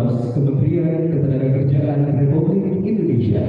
Warehouse Kementerian Ketenagakerjaan Republik Indonesia.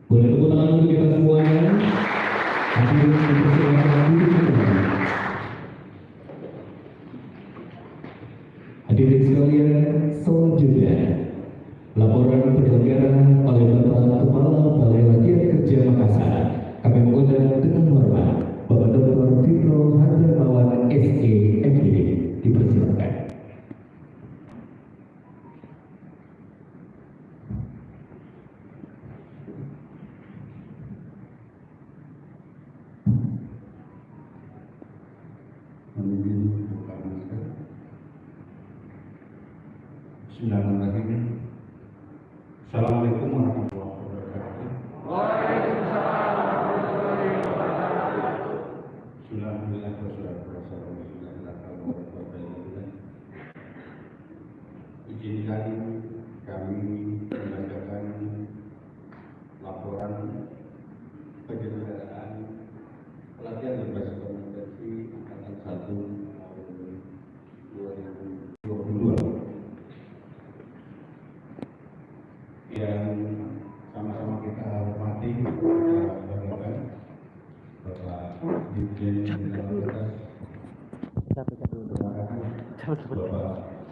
Boleh tepuk tangan untuk kita semuanya. Hadirin dipersilakan duduk kembali. Hadirin sekalian, selanjutnya laporan penyelenggara oleh Bapak Kepala Balai Latihan Kerja Makassar. Kami mengundang dengan hormat Bapak Dr. Fitro Harjamawan SE MPD. Dipersilakan. Bismillahirrahmanirrahim. Assalamualaikum warahmatullahi wabarakatuh. Waalaikumsalam warahmatullahi wabarakatuh. Alhamdulillah wassalatu wassalamu ala rasulillah. Izinkan kami membacakan laporan penyelenggaraan pelatihan berbasis kompetensi angkatan 1 tahun 2022 yang sama-sama kita hormati banggakan Bapak Dirjen General Bapak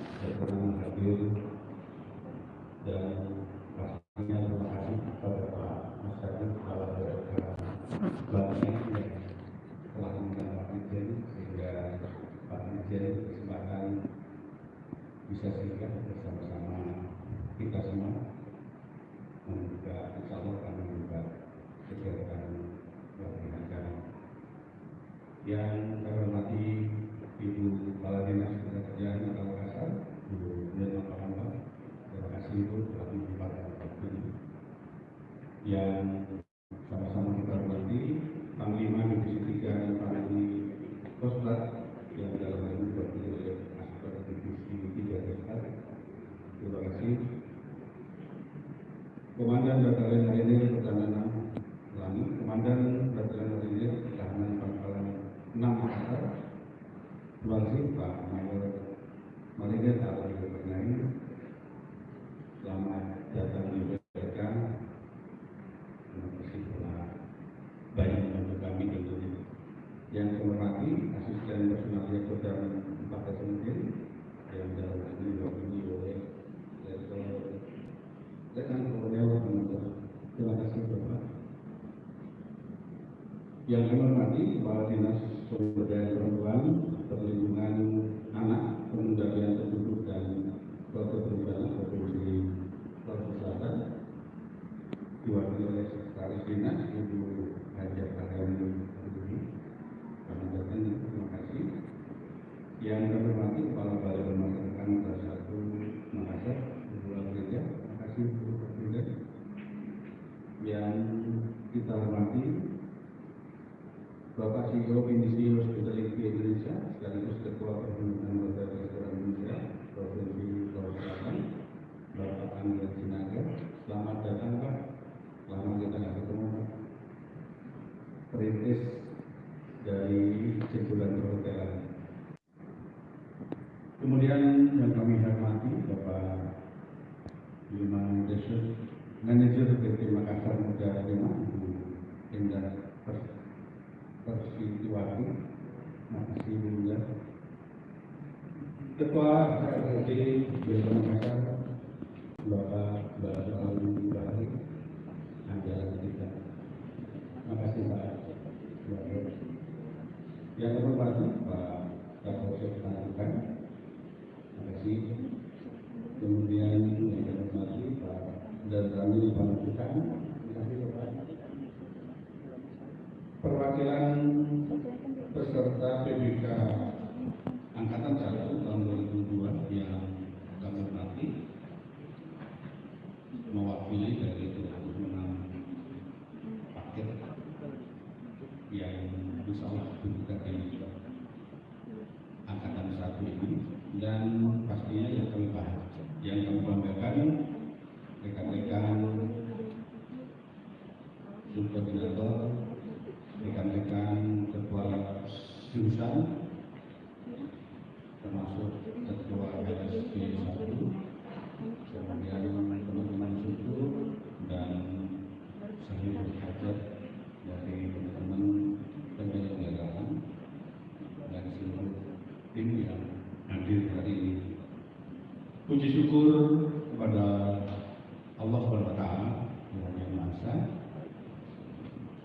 Dr. Habil dan pastinya terima kasih kepada Pak Mas Kadin Kepala Daerah Banten yang telah mengundang Pak Dirjen sehingga Pak Dirjen berkesempatan bisa singgah bersama-sama kita semua dan juga insya Allah akan membuka kegiatan pelatihan yang saya hormati Ibu Kepala Dinas Ketenagakerjaan Kota Makassar, Bu Nirma Pahamba. Terima kasih Ibu telah menyempatkan waktu ini. Yang sama-sama kita hormati Panglima Divisi 3 Panglima Kostrat yang dalam hal ini diwakili oleh Aspek Divisi 3 Kostrat. Terima kasih. Komandan Batalion Marinir Pertahanan Langit, Komandan Batalion Marinir Pertahanan Pangkalan 6 Makassar, terima kasih Pak Mayor Marinir Al Ibrahim. Selamat datang di BPK. Terima kasih telah banyak membantu kami tentunya. Yang saya hormati Asisten Personal Direktur dan Pakar Kementerian yang dalam hal ini diwakili oleh Letnan Kolonel Pangdam. Terima kasih Bapak. Yang saya hormati Kepala Dinas Sumber Daya Perempuan, Perlindungan Anak, Pengendalian Penduduk dan Perlindungan Provinsi Sulawesi Selatan, diwakili oleh Sekretaris Dinas Ibu Haja Karyawan Penduduk. Kami ucapkan terima kasih. Yang saya hormati Kepala Balai Pemasyarakatan kelas 1 Makassar, Ibu Gereja. Terima kasih Bu Presiden. Yang kita hormati Bapak CEO Industri Hospitality Indonesia sekaligus Ketua Perhimpunan Hotel Restoran Indonesia Provinsi Sulawesi Selatan, Bapak Angga Sinaga. Selamat datang Pak. Lama kita nggak ketemu Pak. Perintis dari kesimpulan perhotelan. Kemudian yang kami hormati Bapak Ilman Desur, Manajer PT Makassar Muda Lima, Ibu Endah Persiwati, makasih Ibu Endah. Ketua HRD Desa Makassar, Bapak Bahlil Bahri, Anjala kita. Makasih Pak. Yang terhormati Pak Kapolsek Tangerang, makasih. Kemudian yang terhormati Pak Danramil Pantukan, makasih Bapak. Perwakilan peserta PBK Angkatan 1 tahun 2002 yang kami hormati, mewakili dari 26 paket yang insya Allah diberikan di Angkatan 1 ini, dan pastinya yang kami banggakan rekan-rekan subkoordinator, rekan-rekan ketua jurusan, termasuk ketua LSP 1, kemudian teman-teman suku dan seluruh kader dari teman-teman penyelenggaraan dan seluruh tim yang hadir hari ini. Puji syukur kepada Allah SWT yang Maha Esa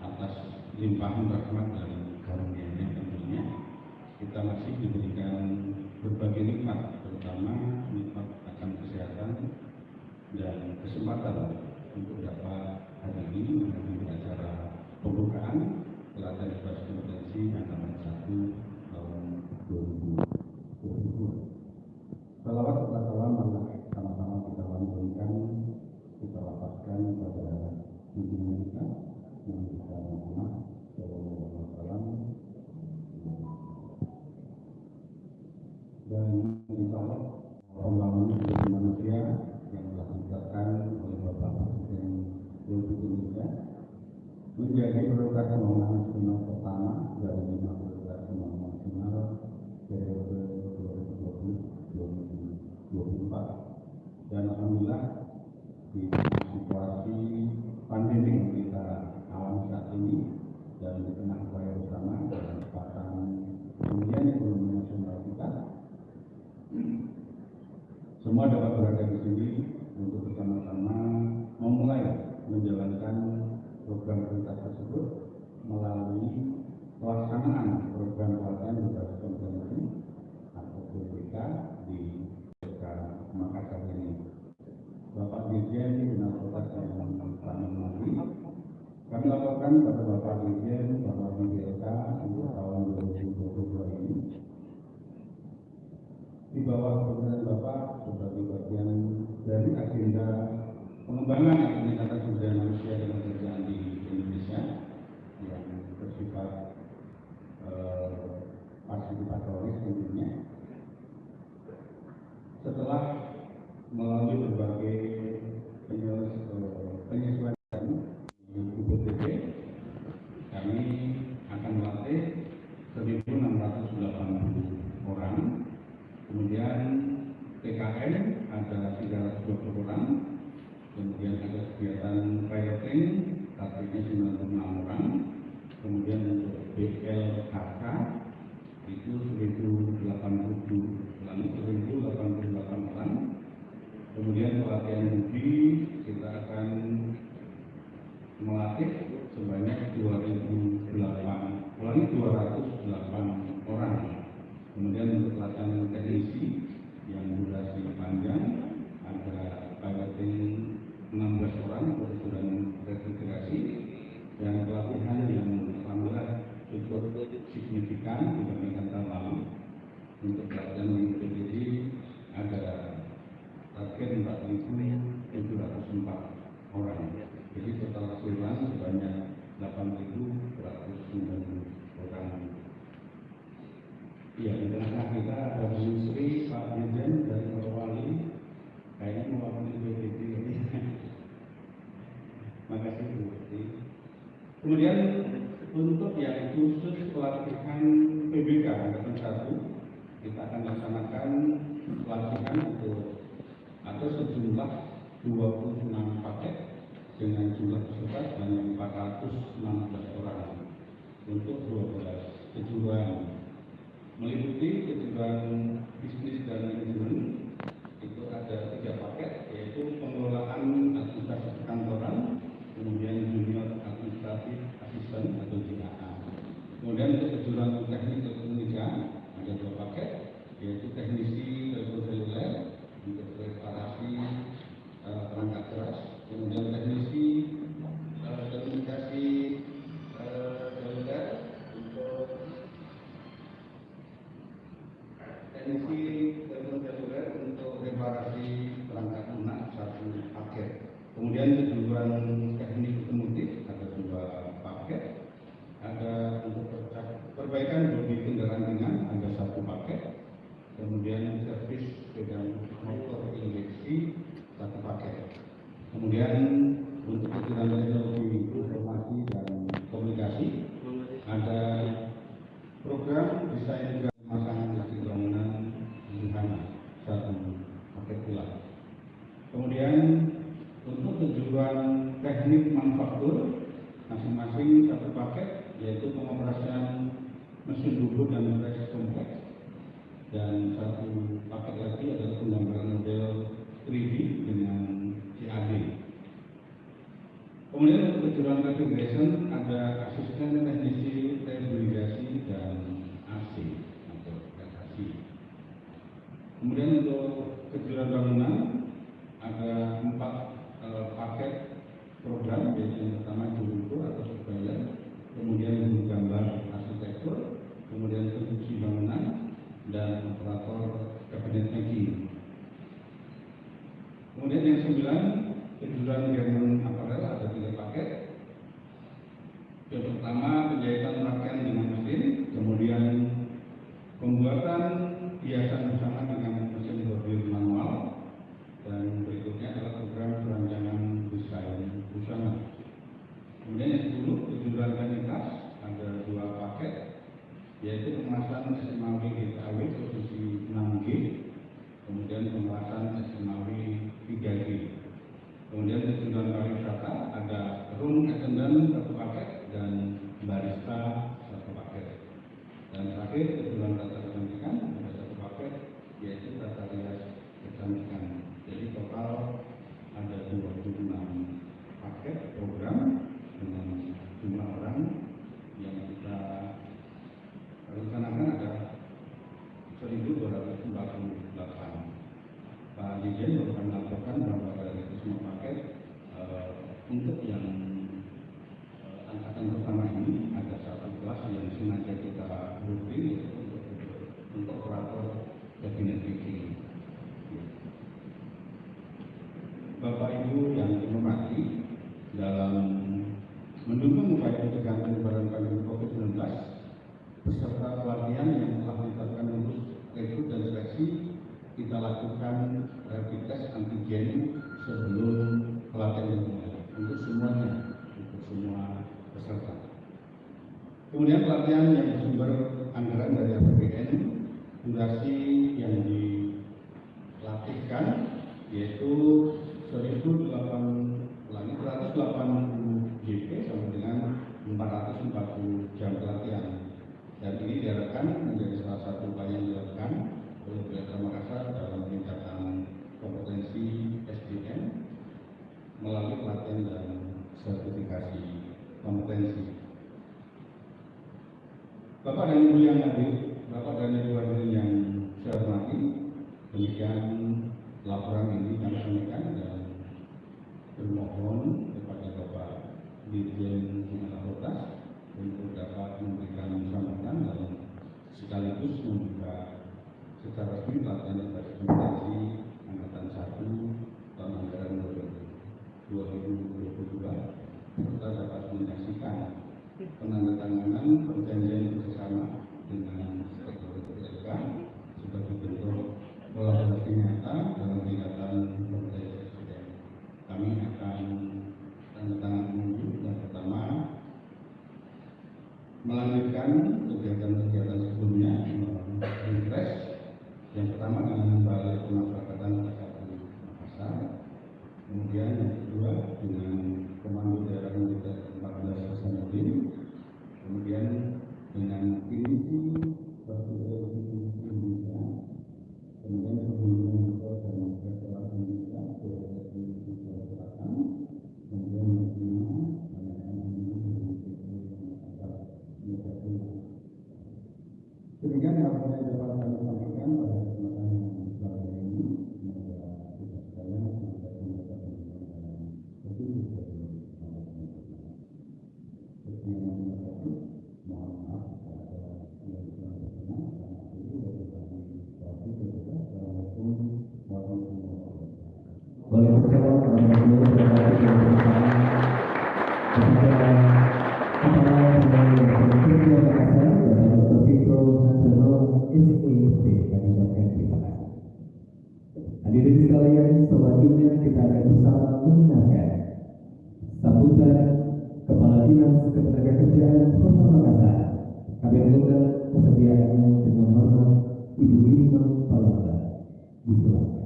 atas limpahan rahmat dan karunia-Nya tentunya kita masih diberikan berbagai nikmat, terutama nikmat akan kesehatan dan kesempatan untuk dapat hari ini menghadiri acara pembukaan pelatihan berbasis kompetensi Angkatan 1 tahun 2020. Salawat serta salam sama-sama kita lantunkan, kita lapaskan pada junjungan kita yang kita Muhammad Sallallahu Alaihi Wasallam, dan insya Allah pembangunan sumber manusia yang telah ditetapkan oleh Bapak Presiden Republik Indonesia menjadi prioritas pembangunan nasional pertama dari 5 prioritas pembangunan nasional periode 2020-2024. Dan alhamdulillah di situasi pandemi yang kita alami saat ini dan di tengah upaya bersama dalam kesempatan pemulihan ekonomi nasional kita, semua dapat berada di sini untuk bersama-sama memulai menjalankan program prioritas tersebut melalui pelaksanaan program pelatihan berbasis kompetensi atau PBK di Desa Makassar ini. Bapak Dirjen Dinas Kota yang kami hormati, kami laporkan kepada Bapak Dirjen bahwa di desa untuk tahun 2022 ini di bawah kepemimpinan Bapak sebagai bagian dari agenda pengembangan peningkatan sumber daya manusia dan pekerjaan di Indonesia yang bersifat partisipatoris tentunya. Setelah melalui berbagai penyesuaian di UPTP, kami akan melatih 1.680 orang. Kemudian PKN ada 320 orang, kemudian ada kegiatan piloting targetnya 96 orang, kemudian untuk BLKK itu 1.088 orang, kemudian pelatihan budi kita akan melatih sebanyak 208 orang. Kemudian untuk pelatihan teknisi yang durasi panjang ada piloting 16 orang kemudian registrasi dan pelatihan yang alhamdulillah cukup signifikan dibandingkan tahun lalu. Untuk pelatihan mengikuti ada target 4.704 orang. Jadi total keseluruhan sebanyak 8.190 orang. Iya, di tengah kita ada Bu Sri, Pak Dirjen, dan Pak Wali. Kayaknya mewakili PBB ini. Makasih Bu Sri. Kemudian untuk yang khusus pelatihan PBK Angkatan 1, kita akan laksanakan pelatihan untuk atau sejumlah 26 paket dengan jumlah peserta sebanyak 416 orang untuk 12 kejuruan, meliputi kejuruan bisnis dan manajemen. Itu ada 3 paket, yaitu pengelolaan administrasi perkantoran, kemudian junior administratif asisten atau JAA. Kemudian untuk kejuruan teknik elektronika ada 2 paket, yaitu teknisi telepon seluler untuk reparasi perangkat keras, kemudian teknisi telekomunikasi seluler untuk teknisi telepon seluler untuk reparasi perangkat lunak 1 paket. Kemudian kejuruan teknik otomotif ada 2 paket, ada untuk perbaikan bodi kendaraan ringan ada 1 paket, kemudian servis sepeda motor injeksi 1 paket. Kemudian untuk kejuruan teknologi informasi dan komunikasi ada program desain dan pemasangan listrik bangunan sederhana 1 paket pula. Kemudian untuk kejuruan teknik manufaktur masing-masing 1 paket, yaitu pengoperasian mesin bubut dan press kompleks, dan 1 paket lagi adalah penggambaran model 3D dengan CAD. Kemudian untuk kejuruan refrigeration ada asisten teknisi refrigerasi dan AC atau AC. Kemudian untuk kejuruan bangunan ada 4 paket program, yaitu yang pertama juruntur atau surveyor, kemudian menggambar arsitektur, kemudian konstruksi bangunan, dan operator kabinet making. Kemudian yang 9 kejuruan garment apparel ada 3 paket. Yang pertama penjahitan rangkaian dengan mesin, kemudian pembuatan hiasan bersama dengan mesin bordir manual, dan berikutnya adalah program perancangan desain busana. Kemudian yang 10 kejuruan teknikas ada 2 paket, yaitu pemasangan SMAW GKW posisi 6G, kemudian pembahasan SMAW 3G. Kemudian kejuruan pariwisata ada room attendant 1 paket dan barista 1 paket. Dan terakhir kejuruan tata kecantikan ada 1 paket, yaitu tata rias kecantikan. Jadi total ada 26 paket program dengan jumlah orang yang kita rencanakan ada 1.248. Pak Dirjen baru melaporkan bahwa dari semua paket untuk yang angkatan pertama ini ada 1 kelas yang sengaja kita booking, yaitu untuk operator kabinet making. Bapak Ibu yang dihormati, dalam mendukung upaya pencegahan penyebaran pandemi COVID-19, beserta pelatihan yang telah ditetapkan untuk rekrut dan seleksi, kita lakukan rapid test antigen sebelum pelatihan dimulai untuk semuanya, untuk semua peserta. Kemudian pelatihan yang bersumber anggaran dari APBN, durasi yang dilatihkan yaitu 180 JP sampai dengan 440 jam pelatihan. Dan ini diharapkan menjadi salah satu upaya yang dilakukan oleh Pemda Makassar dalam peningkatan kompetensi SDM melalui pelatihan dan sertifikasi kompetensi. Bapak dan Ibu yang hadir, Bapak dan Ibu hadirin yang saya hormati, demikian laporan ini kami sampaikan dan bermohon kepada Bapak Dirjen Kota untuk dapat memberikan sambutan dan sekaligus membuka secara resmi pelatihan berbasis kompetensi angkatan 1 tahun anggaran 2022 serta dapat menyaksikan penandatanganan perjanjian bersama dengan stakeholder PLK sebagai bentuk kolaborasi nyata dalam kegiatan kompetensi SDM. Kami akan tanda tangan menunjuk yang pertama menyesuaikan kegiatan-kegiatan sebelumnya, refresh. Yang pertama dengan Balai Pemasyarakatan Kesehatan Makassar, kemudian yang kedua dengan Komando Daerah Militer 14 Hasanuddin, kemudian dengan Industri Indonesia, kemudian Perhubungan dan Kesehatan Indonesia, Selatan, kemudian demikian apa yang dapat kami sampaikan pada kesempatan yang berbahagia ini. Semoga kita sekalian mendapat mendapatkan dalam petunjuk dari Allah SWT. Sekian yang terjadi, mohon maaf kepada yang telah berkenan karena itu dari kami waktu berbeda. Assalamualaikum warahmatullahi wabarakatuh. Waalaikumsalam warahmatullahi wabarakatuh. Kepala Pembangunan Kerja Makassar, Bapak Dr. Fitro Handono, SEC, kami ucapkan terima kasih. Hadirin sekalian, selanjutnya kita akan bersama mendengarkan sambutan Kepala Dinas Ketenagakerjaan Kota Makassar. Kami mengundang kesediaannya dengan hormat Ibu Lima Palapa. Disilakan.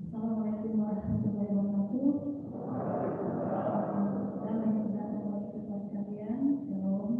Assalamualaikum warahmatullahi wabarakatuh. Damai sejahtera bagi kita sekalian. Shalom.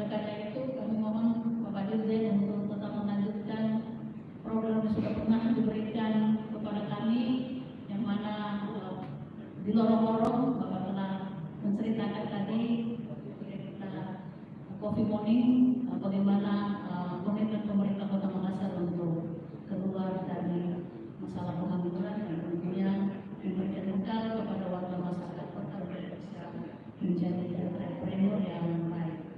Oleh karena itu kami mohon Bapak Dirjen untuk tetap melanjutkan program yang sudah pernah diberikan kepada kami, yang mana di lorong-lorong Bapak telah menceritakan tadi ketika kita coffee morning bagaimana komitmen pemerintah Kota Makassar untuk keluar dari masalah pengangguran dan tentunya memberikan bekal kepada warga masyarakat kota untuk bisa menjadi entrepreneur yang baik.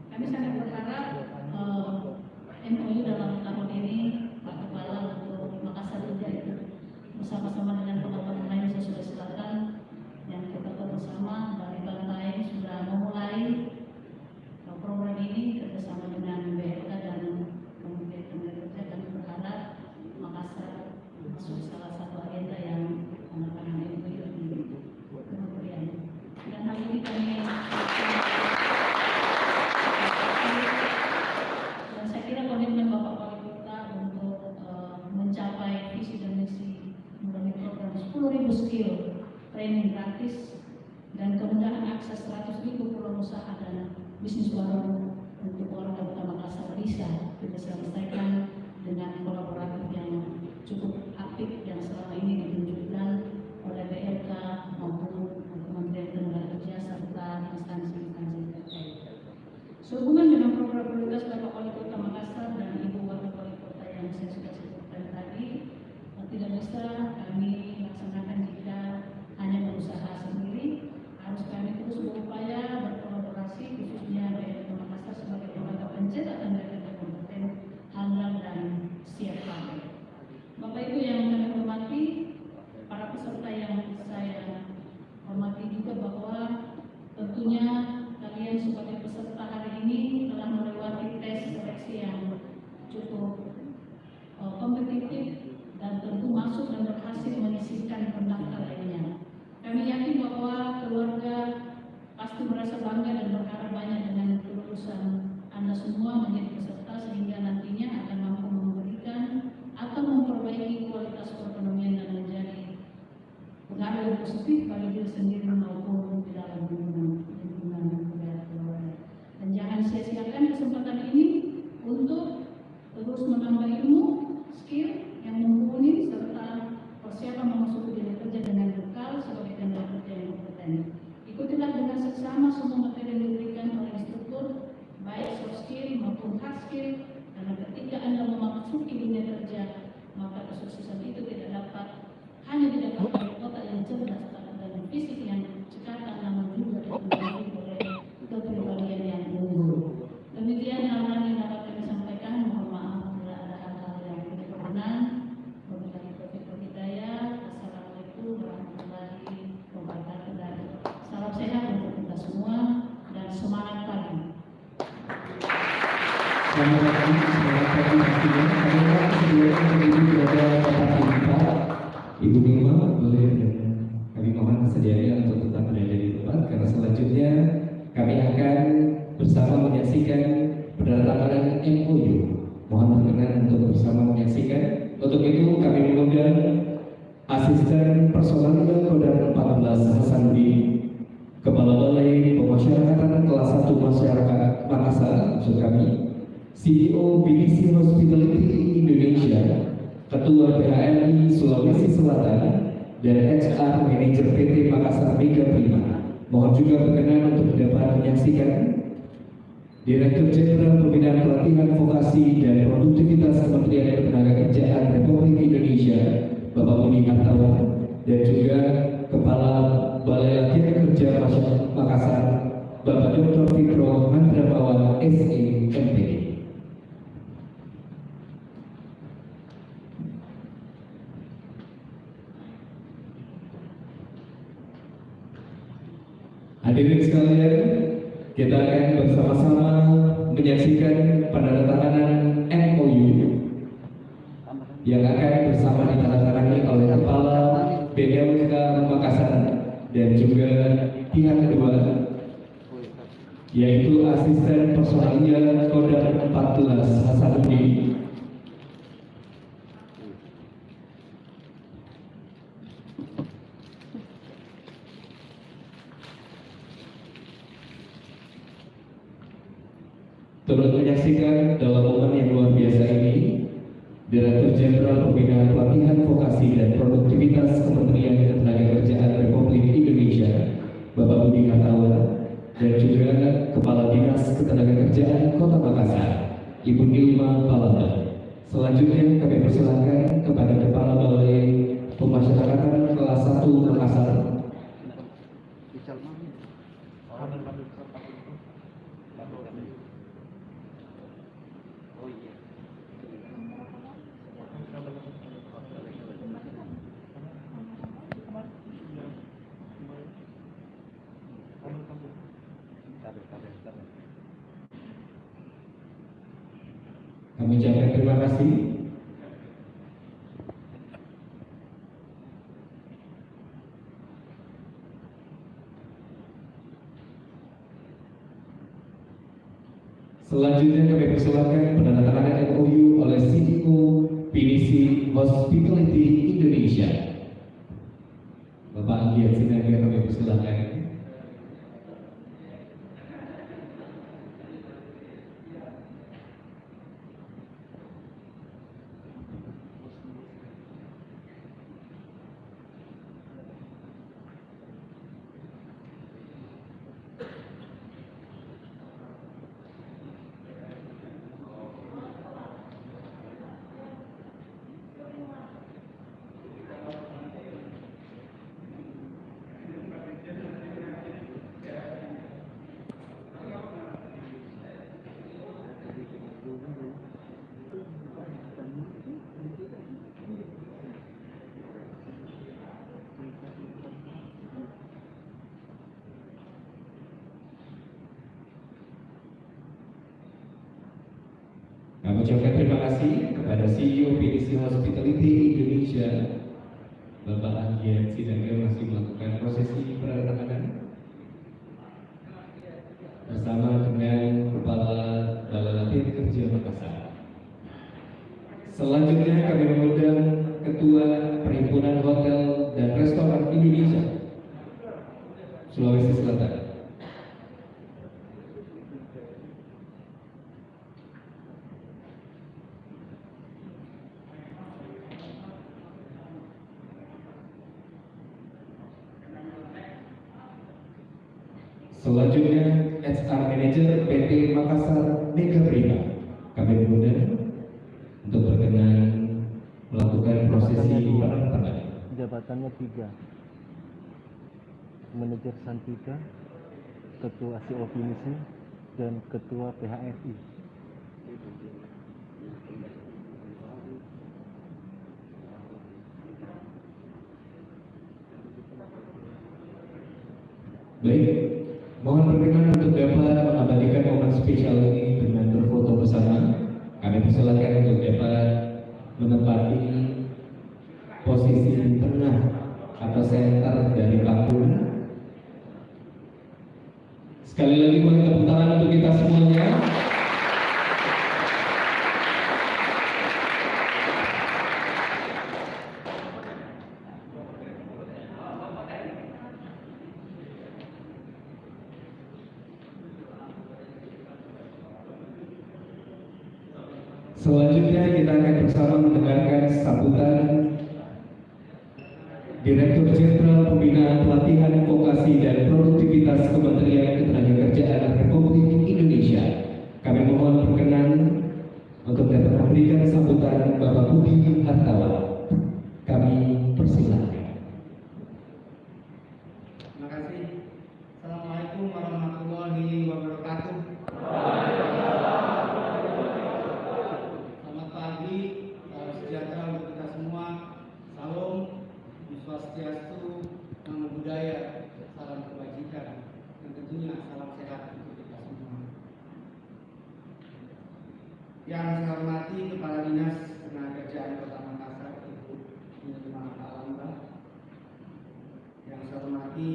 Kami sangat berharap MOU dalam tahun ini Pak Kepala untuk Makassar juga itu bersama-sama dengan teman-teman lain di Sulawesi Selatan yang kita bersama dari bank lain sudah memulai program ini kerjasama dengan BLK dan Kementerian Tenaga Kerja. Kami berharap Makassar masuk salah satu agenda yang anak-anak MOU di kementerian. Dan hal ini kami dan saya kira komitmen Bapak Wali Kota untuk mencapai visi dan misi melalui program 10.000 skill training gratis dan kemudahan akses 100.000 peluang usaha dan bisnis baru untuk warga Kota Makassar bisa kita selesaikan dengan kolaboratif yang cukup apik yang selama ini ditunjukkan oleh BLK maupun Kementerian Tenaga Kerja serta instansi-instansi terkait. Sehubungan dengan program prioritas Bapak Wali Kota Makassar dan Ibu Wakil Wali Kota yang saya sudah sebutkan tadi, tidak bisa kami laksanakan jika hanya berusaha sendiri. Harus kami terus berupaya berkolaborasi, khususnya BLK Makassar sebagai lembaga pencetak tenaga kerja kompeten, handal dan siap pakai. Bapak Ibu yang kami hormati, para peserta yang saya hormati juga bahwa tentunya kalian sebagai peserta hari ini telah melewati tes seleksi yang cukup kompetitif dan tentu masuk dan berhasil menyisihkan pendaftar lainnya. Kami yakin bahwa keluarga pasti merasa bangga dan berharap banyak dengan kelulusan Anda semua menjadi peserta sehingga nantinya akan mampu memberikan atau memperbaiki kualitas perekonomian dan menjadi pengaruh yang positif bagi diri sendiri maupun di dalam lingkungan keluarga. Dan jangan sia-siakan kesempatan ini untuk terus menambah ilmu, skill yang mumpuni serta persiapan memasuki dunia kerja dengan bekal sebagai tenaga kerja yang kompeten. Ikutilah dengan seksama semua materi yang diberikan oleh instruktur, baik soft skill maupun hard skill, karena ketika Anda memasuki dunia kerja, maka kesuksesan itu tidak dapat hanya didapat oleh otak yang cerdas dan fisik yang cekatan, namun juga dipengaruhi oleh kepribadian yang unggul. Demikian hal-hal yang dapat kami sampaikan. Mohon maaf bila ada hal-hal yang tidak berkenan. Wabillahi taufiq wal hidayah. Assalamualaikum warahmatullahi wabarakatuh. Dan salam sehat untuk kita semua dan semangat pagi. Selamat pagi pastinya. Kami sebelum kepada Bapak Ibu Nima, boleh kami mohon sedianya untuk tetap berada di tempat karena selanjutnya kami akan bersama menyaksikan penandatanganan MOU. Mohon berkenan untuk bersama menyaksikan. Untuk itu kami mengundang Asisten Personal Kodam 14 Hasanuddin, Kepala Balai Pemasyarakatan Kelas 1 Masyarakat Makassar, maksud kami, CEO BDC Hospitality Indonesia, Ketua PHRI Sulawesi Selatan, dan HR Manager PT Makassar Mega Prima. Mohon juga berkenan untuk dapat menyaksikan Direktur Jenderal Pembinaan Pelatihan Vokasi dan Produktivitas Kementerian Ketenagakerjaan Republik Indonesia, Bapak Budi Hartawan, dan juga Kepala Balai Latihan Kerja Makassar, Bapak Dr. Fitro Mandramawan, SE, MPD. Hadirin sekalian, kita akan bersama-sama menyaksikan penandatanganan MOU yang akan bersama ditandatangani oleh Kepala BLK Makassar dan juga pihak kedua, yaitu Asisten Personalnya Kodam 14 Hasanuddin. Turut menyaksikan dalam momen yang luar biasa ini, Direktur Jenderal Pembinaan Pelatihan Vokasi dan Produktivitas Kementerian Ketenagakerjaan Republik Indonesia, Bapak Budi Kartawan, dan juga Kepala Dinas Ketenagakerjaan Kota Makassar, Ibu Ilma Palamba. Selanjutnya kami persilakan kepada Kepala Balai Pemasyarakatan kelas 1 Makassar. Kami ucapkan terima kasih. Selanjutnya kami persilakan penandatanganan MOU oleh CEO PDC Hospitality Indonesia, Bapak Anggiat Sinaga. Kami persilakan. Kami ucapkan terima kasih kepada CEO PDC Hospitality Indonesia, Bapak Anggiat Sinaga, masih melakukan prosesi penandatanganan bersama dengan Kepala Balai Latihan Kerja Makassar. Selanjutnya kami mengundang Ketua Perhimpunan Hotel dan Restoran Indonesia, Sulawesi Selatan. Selanjutnya HR Manager PT Makassar Mega Prima, kami mengundang untuk berkenan melakukan prosesi penandatanganan. Jabatannya 3, Manajer Santika, Ketua CO Finisi, dan Ketua PHRI. Baik, mohon berkenan untuk dapat mengabadikan momen spesial ini dengan berfoto bersama. Kami persilakan untuk dapat menempati posisi tengah atau center dari panggung. Sekali lagi boleh tepuk tangan untuk kita semuanya. Selanjutnya kita akan bersama mendengarkan sambutan Direktur Jenderal Pembinaan Pelatihan Vokasi dan Produktivitas Kementerian Ketenagakerjaan Republik Indonesia. Kami mohon berkenan untuk dapat memberikan sambutan Bapak Budi Hartawan. Kami persilakan. Terima kasih. Assalamualaikum warahmatullahi wabarakatuh. Selamat pagi, salam sejahtera untuk kita semua. Salam, Swastiastu, Namo Buddhaya, salam kebajikan, dan tentunya salam sehat untuk kita semua. Yang saya hormati Kepala Dinas Ketenagakerjaan Kota Makassar, Ibu Ilma Palamba. Yang saya hormati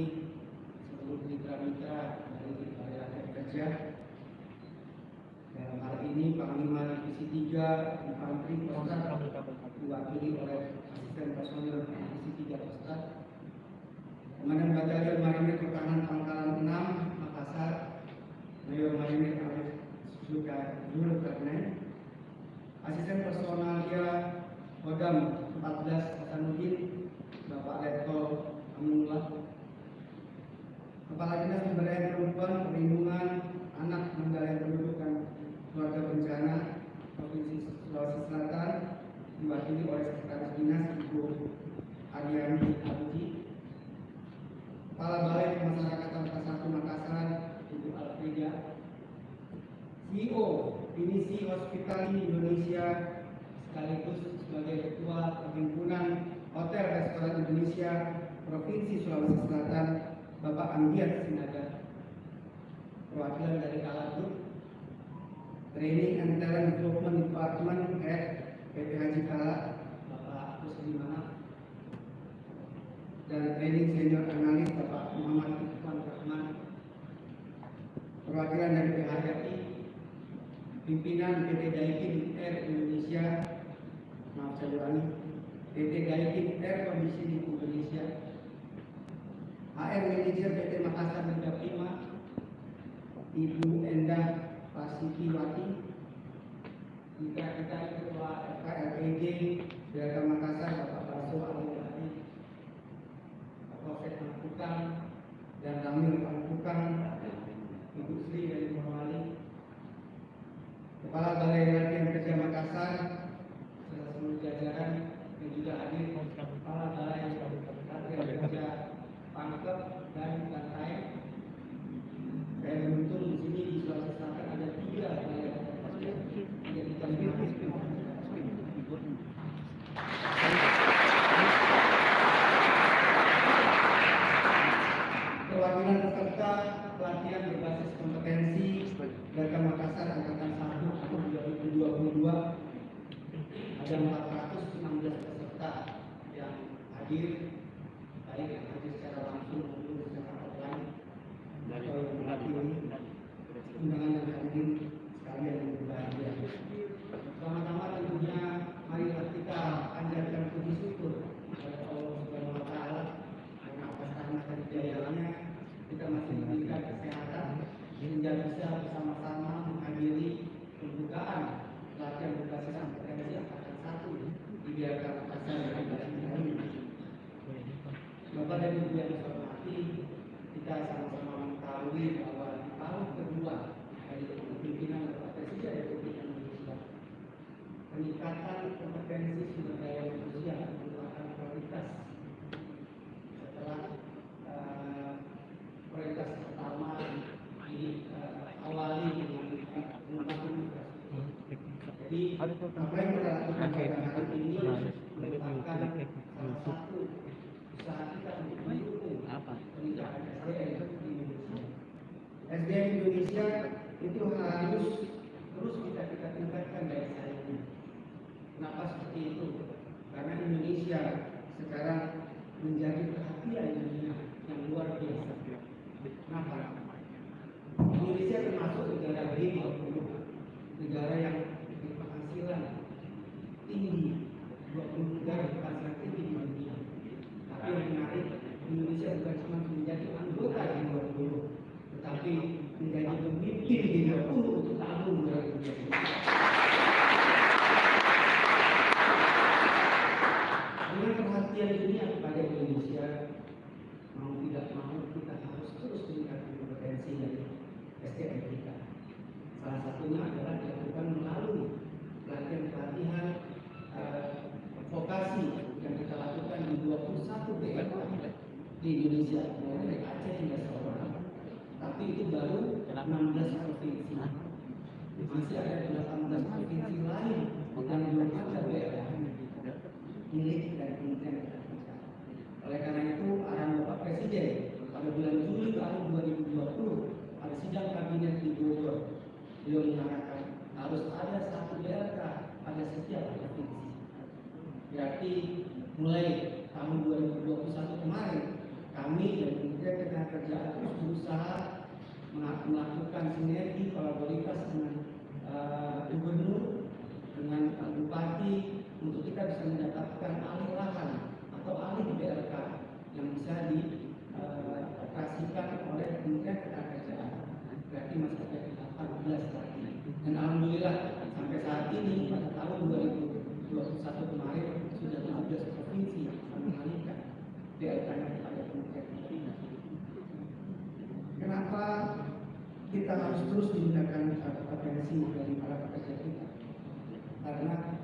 seluruh mitra-mitra dari Balai Latihan Kerja. Dalam hal ini Panglima Divisi 3 Infanteri Kostrat diwakili oleh Asisten Personil Divisi 3 Kostrat, Komandan Batalion Marinir Pertahanan Pangkalan 6 Makassar, Mayor Marinir Arif Zulkarnain, Asisten Personal dia Kodam 14 Hasanuddin, Bapak Letkol Aminullah, Kepala Dinas Pemberdayaan Perempuan, Perlindungan Anak, Pengendalian Penduduk dan Keluarga Bencana Provinsi Sulawesi Selatan, diwakili oleh Sekretaris Dinas Ibu Ariani Abuji, Kepala Balai Pemasyarakatan Kelas 1 Makassar Ibu Alfrida, CEO Pinisi Hospitality Indonesia sekaligus sebagai Ketua Perhimpunan Hotel Restoran Indonesia Provinsi Sulawesi Selatan, Bapak Amdiat Sinaga, perwakilan dari Kala Group, Training and Talent Development Department Head PT Haji Kala, Bapak Kusli Manaf, dan Training Senior Analis Bapak Muhammad Ikhwan Rahman, perwakilan dari PHRI, pimpinan PT Daikin Air Indonesia, maaf saya ulangi, PT Daikin Air Commission Indonesia, HR Manager PT Makassar Liga Prima, Ibu Endah Pasikiwati, kita Ketua FKLPJ Daerah Makassar Bapak Baso Alilati, Kapolsek Pangkukang dan Ramil Pangkukang, Ibu Sri dari Morwali, Kepala Balai Latihan Kerja Makassar, serta seluruh jajaran yang juga hadir, Kepala Balai Latihan Kerja Pangkep dan Bantai. Saya beruntung di sini di Sulawesi Selatan ada 3 balai latihan kerja yang kita perwakilan peserta pelatihan berbasis kompetensi Daerah Makassar Angkatan 1 tahun 2022 ada 416 peserta yang hadir, baik yang hadir secara langsung maupun secara online atau yang menghadiri undangan yang hadir sekalian yang berbahagia. Pertama-tama tentunya marilah kita panjatkan puji syukur kepada Allah Subhanahu wa Ta'ala karena atas rahmat dan hidayahnya kita masih diberikan kesehatan sehingga bisa bersama-sama menghadiri pembukaan latihan berbasis kompetensi angkatan 1 di Daerah Makassar yang kita ini. Bapak dan Ibu yang saya hormati, kita sama-sama mengetahui bahwa di tahun kedua dari kepemimpinan Bapak Presiden Republik Indonesia, peningkatan kompetensi sumber daya manusia merupakan prioritas setelah prioritas pertama diawali dengan membangun infrastruktur. Jadi apa yang kita lakukan pada hari ini merupakan salah satu usaha kita untuk mendukung peningkatan SDM di Indonesia. SDM Indonesia itu harus terus kita tingkatkan daya saingnya. Kenapa seperti itu? Karena Indonesia sekarang menjadi perhatian dunia yang luar biasa. Kenapa? Indonesia termasuk negara G20, negara yang berpenghasilan tinggi, 20 negara berpenghasilan tinggi di dunia. Tapi yang menarik, Indonesia bukan cuma menjadi anggota G20, tetapi menjadi pemimpin G20 untuk tahun 2020. Dengan perhatian dunia kepada Indonesia, mau tidak mau kita harus terus meningkatkan kompetensi dari SDM kita. Salah satunya adalah dilakukan melalui pelatihan-pelatihan vokasi yang kita lakukan di 21 daerah di Indonesia, mulai dari Aceh hingga Sabah. Tapi itu baru 16 provinsi. Masih ada 18 provinsi lain yang belum ada daerah milik dari Kementerian Kesehatan. Oleh karena itu, arahan Bapak Presiden pada bulan Juli tahun 2020 pada sidang kabinet di Bogor, beliau mengatakan harus ada satu daerah pada setiap provinsi. Berarti mulai tahun 2021 kemarin, kami dan Kementerian Ketenagakerjaan terus berusaha melakukan sinergi kolaborasi dengan gubernur, dengan bupati untuk kita bisa mendapatkan alih lahan atau alih BRK yang bisa dioperasikan oleh Kementerian Ketenagakerjaan. Berarti masih ada 18 lagi. Dan Dan alhamdulillah sampai saat ini pada tahun 2021 kemarin sudah 17 provinsi mengalihkan DLK-nya kepada Kementerian Koordinasi. Kenapa kita harus terus menggunakan kompetensi dari para pekerja kita? Karena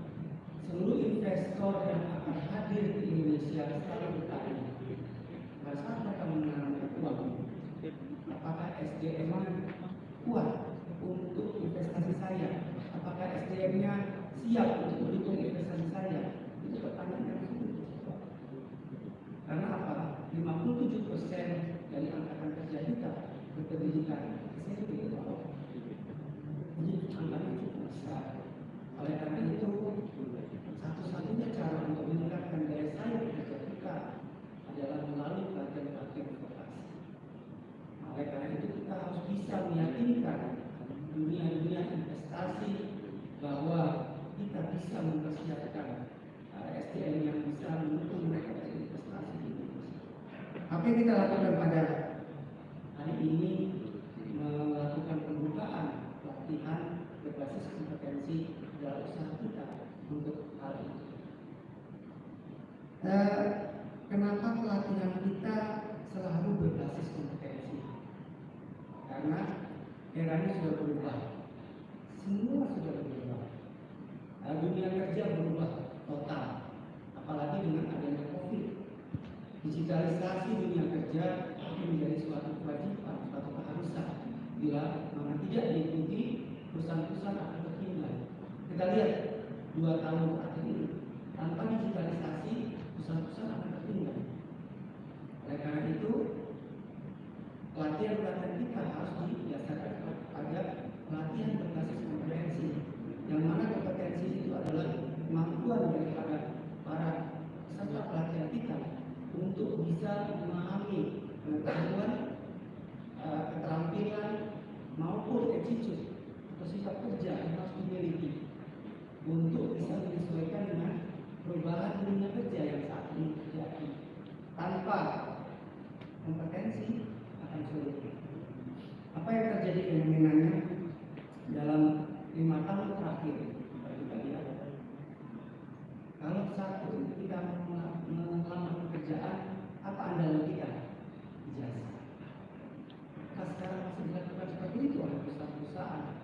seluruh investor yang akan hadir di Indonesia selalu bertanya, pada saat mereka menanamkan uang, apakah SDM-nya kuat untuk investasi saya? Apakah SDM-nya siap untuk mendukung investasi saya? Itu pertanyaan yang sulit. Karena apa? 57% dari angkatan kerja kita berpendidikan SMP ke bawah. Jadi angkanya cukup besar. Oleh karena itu, satu-satunya cara untuk meningkatkan daya saing kerja kita adalah melalui pelatihan-pelatihan vokasi. Oleh karena itu kita harus bisa meyakinkan dunia investasi bahwa kita bisa mempersiapkan SDM yang bisa mendukung mereka dari investasi di Indonesia. Apa yang kita lakukan pada hari ini, melakukan pembukaan pelatihan berbasis kompetensi dalam usaha kita untuk hal ini. Kenapa pelatihan kita selalu berbasis kompetensi? Karena eranya sudah berubah, semua sudah berubah. Dunia kerja berubah total, apalagi dengan adanya COVID. Digitalisasi dunia kerja akan menjadi suatu kewajiban, suatu keharusan. Bila mana tidak diikuti, perusahaan-perusahaan akan tertinggal. Kita lihat 2 tahun terakhir ini, tanpa digitalisasi, perusahaan-perusahaan akan tertinggal. Oleh karena itu, pelatihan-pelatihan kita harus didasarkan pada pelatihan berbasis kompetensi, yang mana kompetensi itu adalah kemampuan daripada para peserta pelatihan kita untuk bisa memahami pengetahuan, keterampilan maupun attitude atau sifat kerja yang harus dimiliki untuk bisa menyesuaikan dengan perubahan dunia kerja yang saat ini terjadi. Tanpa kompetensi akan sulit. Apa yang terjadi fenomenanya dalam 5 tahun terakhir? Kita lihat, kalau satu kita melamar pekerjaan, apa andalan kita? Ijazah. Maka sekarang masih dilakukan seperti itu oleh perusahaan-perusahaan.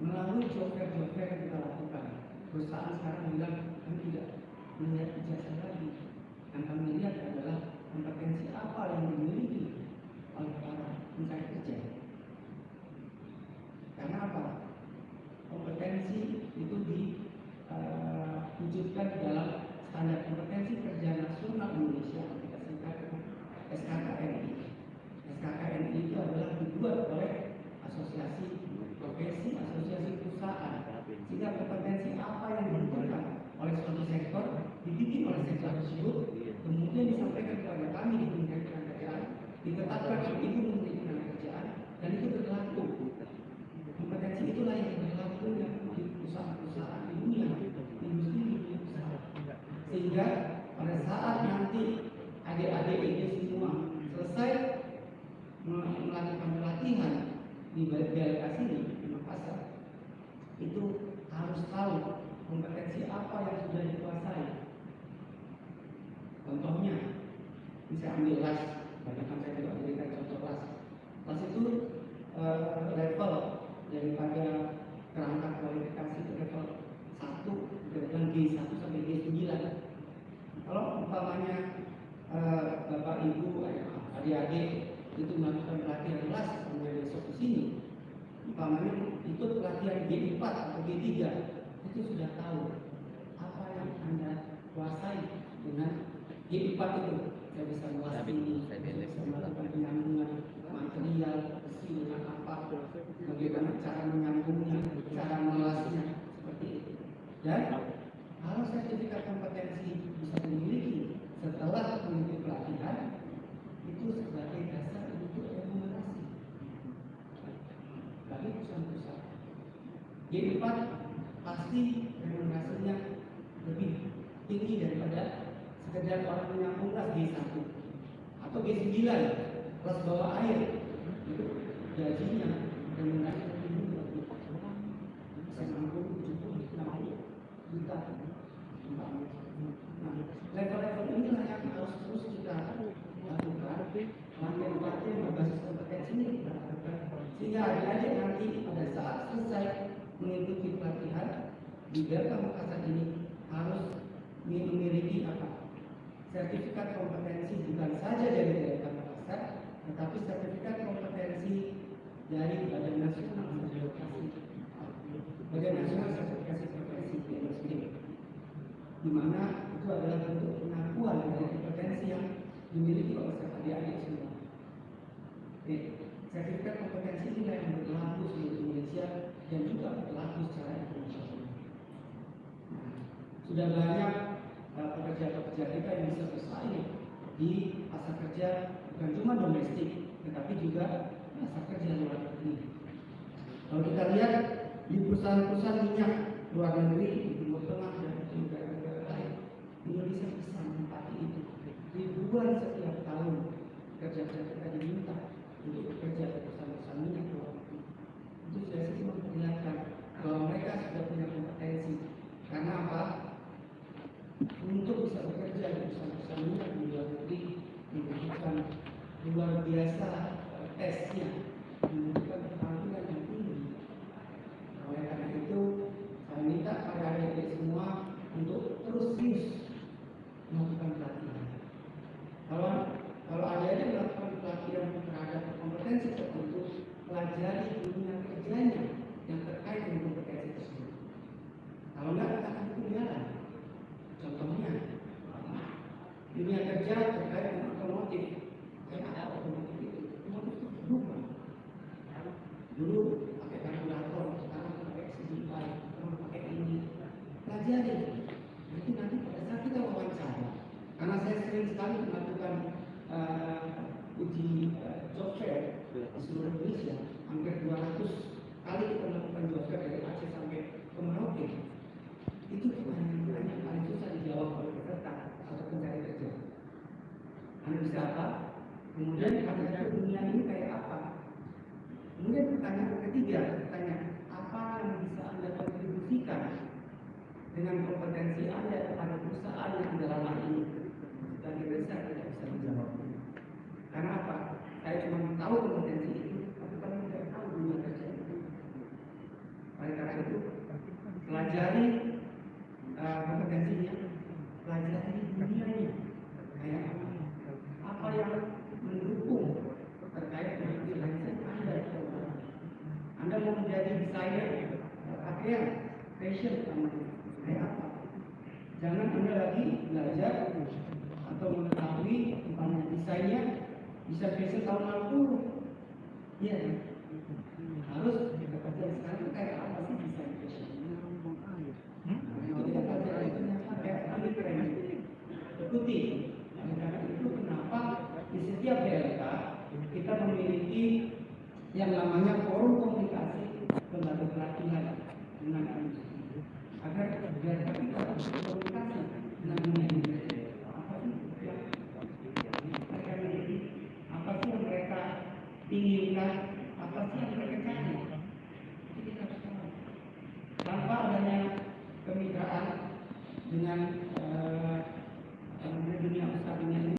Melalui job fair yang kita lakukan, perusahaan sekarang bilang kami tidak melihat ijazah lagi. Yang kami lihat adalah kompetensi apa yang dimiliki oleh para pencari kerja. Karena apa? Kompetensi itu diwujudkan dalam standar kompetensi kerja nasional Indonesia, kita singkat SKKNI. SKKNI itu adalah dibuat oleh asosiasi profesi, asosiasi perusahaan, sehingga kompetensi apa yang dibutuhkan oleh suatu sektor dibikin oleh sektor tersebut, kemudian disampaikan kepada kami di Kementerian Ketenagakerjaan, ditetapkan oleh Ibu Menteri Ketenagakerjaan, dan itu berlaku. Kompetensi itulah yang berlaku di perusahaan-perusahaan di dunia, industri usaha. Sehingga pada saat nanti adik-adik ini semua selesai melakukan pelatihan di BLK sini di Makassar, itu harus tahu kompetensi apa yang sudah dikuasai. Contohnya, bisa ambil las, bahkan saya juga berikan contoh las. Las itu level daripada kerangka kualifikasi itu level 1 dengan G1 sampai G9. Kalau umpamanya Bapak Ibu, adik-adik itu melakukan pelatihan las sampai besok di sini, umpamanya ikut pelatihan G4 atau G3, itu sudah tahu apa yang Anda kuasai dengan G4 itu. Saya bisa menguasai ini, saya bisa melakukan penyambungan material besi dengan apa, bagaimana cara menyambungnya, cara melasnya, seperti itu. Dan kalau sertifikat kompetensi bisa dimiliki setelah mengikuti pelatihan, itu sebagai dasar untuk remunerasi bagi perusahaan-perusahaan. G4 pasti remunerasinya lebih tinggi daripada sekedar orang menyambung kelas G1 atau G9 kelas bawah air, itu gajinya remunerasi lebih tinggi. sehingga adik-adik nanti pada saat selesai mengikuti pelatihan di Delta Makassar ini harus memiliki apa? Sertifikat kompetensi bukan saja dari Delta Makassar, tetapi sertifikat kompetensi dari Badan Nasional Sertifikasi Profesi BNSP, di mana itu adalah bentuk pengakuan dari kompetensi yang dimiliki oleh adik-adik semua. Oke, sertifikat kompetensi ini yang berlaku seluruh Indonesia dan juga berlaku secara internasional. Nah, sudah banyak pekerja-pekerja kita yang bisa bersaing di pasar kerja bukan cuma domestik, tetapi juga pasar kerja luar negeri. Kalau kita lihat di perusahaan-perusahaan minyak luar negeri di Timur Tengah dan di negara-negara lain, Indonesia bisa menempati itu. Ribuan setiap tahun kerja-kerja kita diminta untuk bekerja di perusahaan-perusahaan minyak luar negeri. Itu sudah sih memperlihatkan bahwa mereka sudah punya kompetensi. Karena apa? Untuk bisa bekerja di perusahaan-perusahaan minyak di luar negeri membutuhkan luar biasa tesnya, membutuhkan keterampilan yang tinggi. Oleh karena itu, saya minta pada adik-adik semua untuk terus melakukan pelatihan. Kalau adik-adik melakukan pelatihan terhadap kompetensi tertentu, pelajari dunia kerjanya yang terkait dengan kompetensi tersebut. Kalau enggak, kita akan ketinggalan. Contohnya, dunia kerja terkait dengan otomotif. Saya nggak tahu otomotif itu. Otomotif itu berubah. Dulu pakai karburator, sekarang pakai CDI, sekarang pakai ini. Pelajari. Jadi nanti pada saat kita wawancara, karena saya sering sekali melakukan uji job fair di seluruh Indonesia, hampir 200 kali kita melakukan job fair dari Aceh sampai ke Merauke. Itu pertanyaan yang paling susah dijawab oleh peserta atau pencari kerja. Anda bisa apa? Kemudian Anda dunia ini kayak apa? Kemudian pertanyaan ketiga, apa yang bisa Anda kontribusikan dengan kompetensi Anda kepada perusahaan yang Anda lamar ini? Dan Indonesia tidak bisa menjawab. Karena apa? Saya cuma tahu kompetensi itu, tapi kami tidak tahu dunia kerja itu. Oleh karena itu, pelajari kompetensinya, pelajari dunianya, kayak apa yang mendukung terkait dengan freelancer Anda. Anda mau menjadi desainer pakaian, fashion, kayak apa? Jangan Anda lagi belajar atau mengetahui tentang desainnya bisa fashion tahun 60. Iya, harus bekerja sekarang kayak apa sih desain fashion? Ikuti. Karena itu kenapa di setiap daerah kita memiliki yang namanya forum komunikasi lembaga pelatihan dengan industri agar daerah kita berkomunikasi dengan dunia industri. Apa sih yang mereka miliki? Apa sih yang mereka inginkan? Apa sih yang mereka